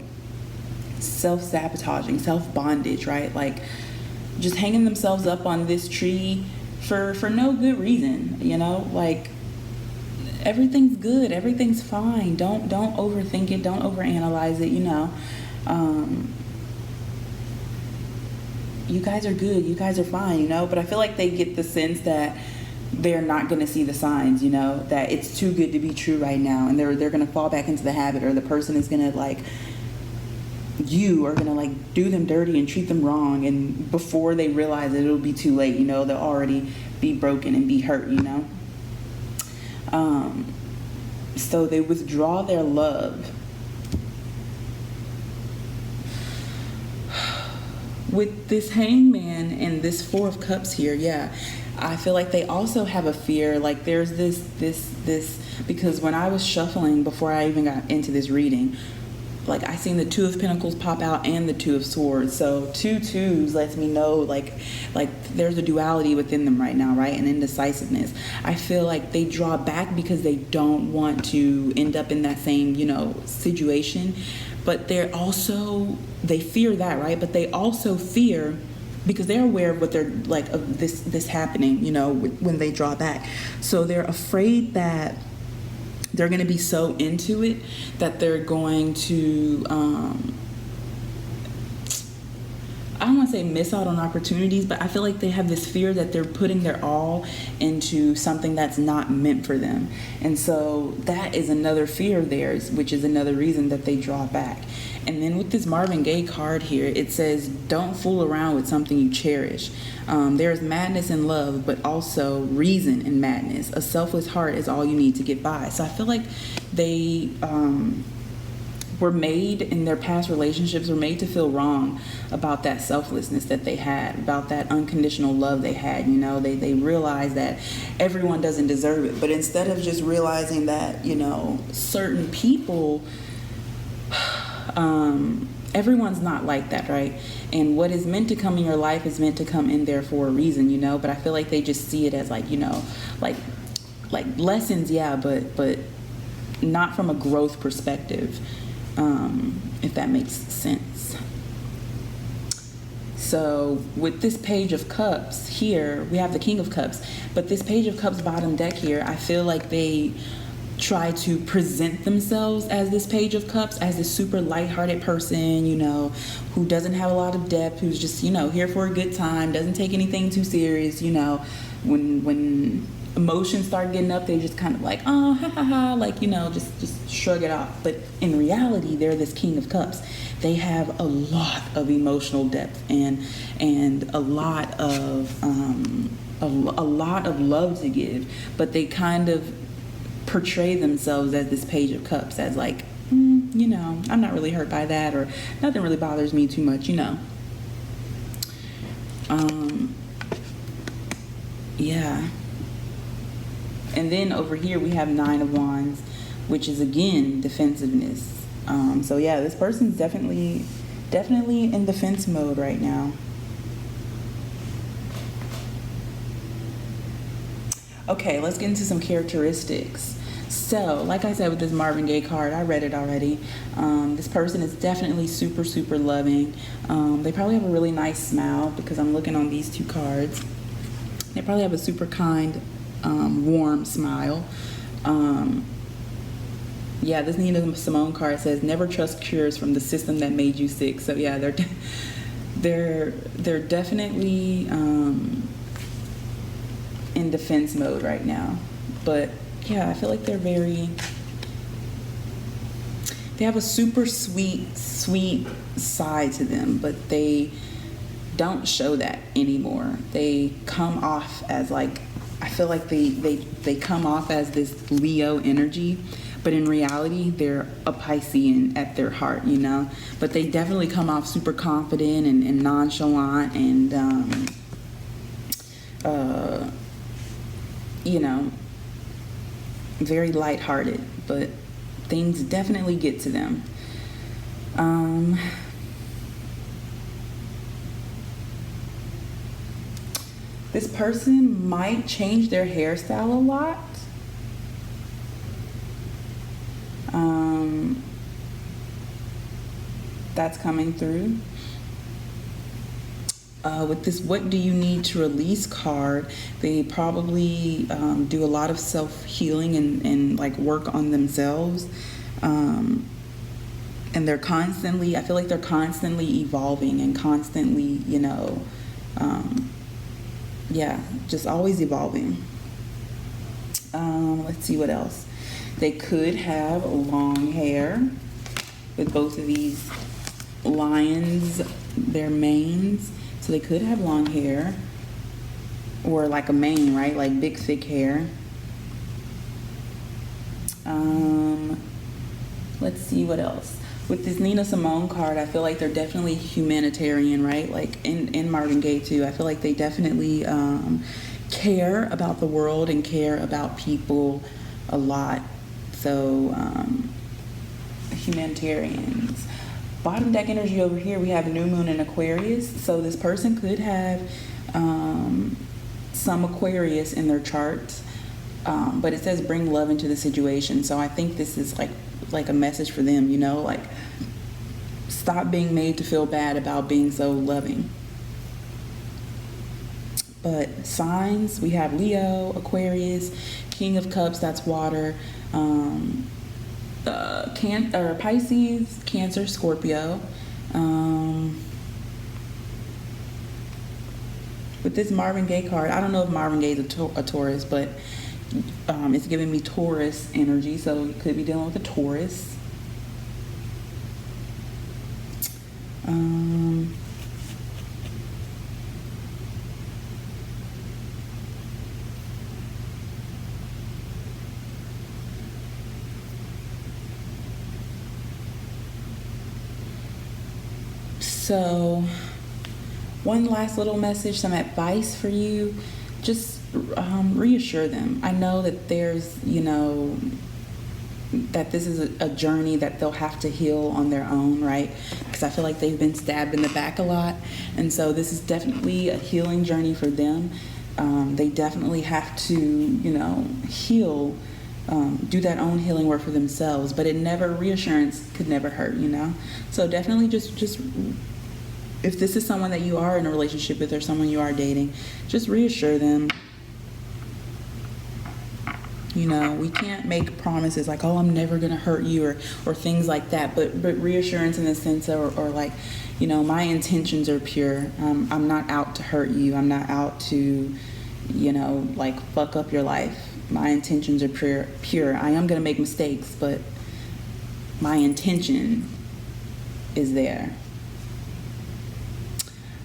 self-sabotaging, self-bondage, right? Like just hanging themselves up on this tree for no good reason, you know. Like everything's good, everything's fine, don't overthink it, don't overanalyze it, you know. You guys are good, you guys are fine, you know. But I feel like they get the sense that they're not going to see the signs, you know, that it's too good to be true right now, and they're going to fall back into the habit, or the person is going to like, you are going to like do them dirty and treat them wrong, and before they realize it, it'll be too late, you know. They'll already be broken and be hurt, you know. So they withdraw their love. With this Hangman and this Four of Cups here, yeah, I feel like they also have a fear. Like there's this, because when I was shuffling before I even got into this reading, like I seen the Two of Pentacles pop out and the Two of Swords. So two twos lets me know like there's a duality within them right now, right? And indecisiveness. I feel like they draw back because they don't want to end up in that same, you know, situation. But they fear that, right? But they also fear, because they're aware of what they're like, of this happening, you know, when they draw back. So they're afraid that they're going to be so into it that they're going to I don't want to say miss out on opportunities, but I feel like they have this fear that they're putting their all into something that's not meant for them. And so that is another fear of theirs, which is another reason that they draw back. And then with this Marvin Gaye card here, it says, don't fool around with something you cherish. There is madness in love, but also reason in madness. A selfless heart is all you need to get by. So I feel like they were made, in their past relationships, were made to feel wrong about that selflessness that they had, about that unconditional love they had, you know. They realized that everyone doesn't deserve it. But instead of just realizing that, you know, certain people, everyone's not like that, right? And what is meant to come in your life is meant to come in there for a reason, you know. But I feel like they just see it as like, you know, like lessons, yeah, but not from a growth perspective, if that makes sense. So with this Page of Cups here, we have the King of Cups, but this Page of Cups bottom deck here, I feel like they try to present themselves as this Page of Cups, as this super lighthearted person, you know, who doesn't have a lot of depth, who's just, you know, here for a good time, doesn't take anything too serious, you know. When emotions start getting up, they just kind of like, oh, ha ha ha, like, you know, just shrug it off. But in reality, they're this King of Cups. They have a lot of emotional depth and a lot of love to give, but they kind of portray themselves as this Page of Cups, as like, you know, I'm not really hurt by that, or nothing really bothers me too much, you know. Yeah. And then over here we have Nine of Wands, which is again defensiveness. So yeah, this person's definitely in defense mode right now. Okay, let's get into some characteristics. So, like I said with this Marvin Gaye card, I read it already. This person is definitely super, super loving. They probably have a really nice smile because I'm looking on these two cards. They probably have a super kind, warm smile. Yeah, this Nina Simone card says, "Never trust cures from the system that made you sick." So yeah, they're definitely in defense mode right now. But yeah, I feel like they have a super sweet side to them, but they don't show that anymore. They come off as like, I feel like they come off as this Leo energy, but in reality they're a Piscean at their heart, you know. But they definitely come off super confident and nonchalant and you know, very lighthearted, but things definitely get to them. This person might change their hairstyle a lot. That's coming through. With this "what do you need to release" card, they probably do a lot of self-healing and like work on themselves. And they're constantly, I feel like they're constantly evolving and constantly, you know, yeah, just always evolving. Let's see what else. They could have long hair with both of these lions, their manes. So they could have long hair, or like a mane, right? Like big, thick hair. Let's see what else. With this Nina Simone card, I feel like they're definitely humanitarian, right? Like in Marvin Gaye too. I feel like they definitely care about the world and care about people a lot. So humanitarians. Bottom deck energy over here, we have new moon in Aquarius. So this person could have some Aquarius in their chart, but it says bring love into the situation. So I think this is like a message for them, you know, like stop being made to feel bad about being so loving. But signs, we have Leo, Aquarius, King of Cups, that's water, Pisces, Cancer, Scorpio. With this Marvin Gaye card, I don't know if Marvin Gaye is a Taurus, but it's giving me Taurus energy, so you could be dealing with a Taurus. So one last little message, some advice for you. Just reassure them. I know that there's, you know, that this is a journey that they'll have to heal on their own, right? Because I feel like they've been stabbed in the back a lot. And so this is definitely a healing journey for them. They definitely have to, you know, heal, do that own healing work for themselves. But reassurance could never hurt, you know? So definitely just if this is someone that you are in a relationship with or someone you are dating, just reassure them. You know, we can't make promises like, oh, I'm never going to hurt you or things like that. But reassurance in the sense of, or like, you know, my intentions are pure. I'm not out to hurt you. I'm not out to, you know, like fuck up your life. My intentions are pure. I am going to make mistakes, but my intention is there.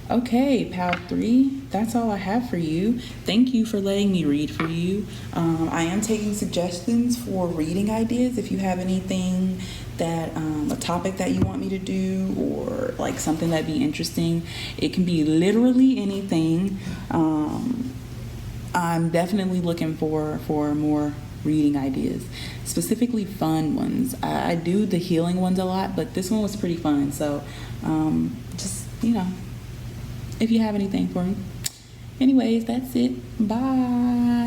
Okay, Pal 3, that's all I have for you. Thank you for letting me read for you. I am taking suggestions for reading ideas. If you have anything that, a topic that you want me to do, or like something that'd be interesting, it can be literally anything. I'm definitely looking for more reading ideas, specifically fun ones. I do the healing ones a lot, but this one was pretty fun. So just, you know, if you have anything for me. Anyways, that's it. Bye.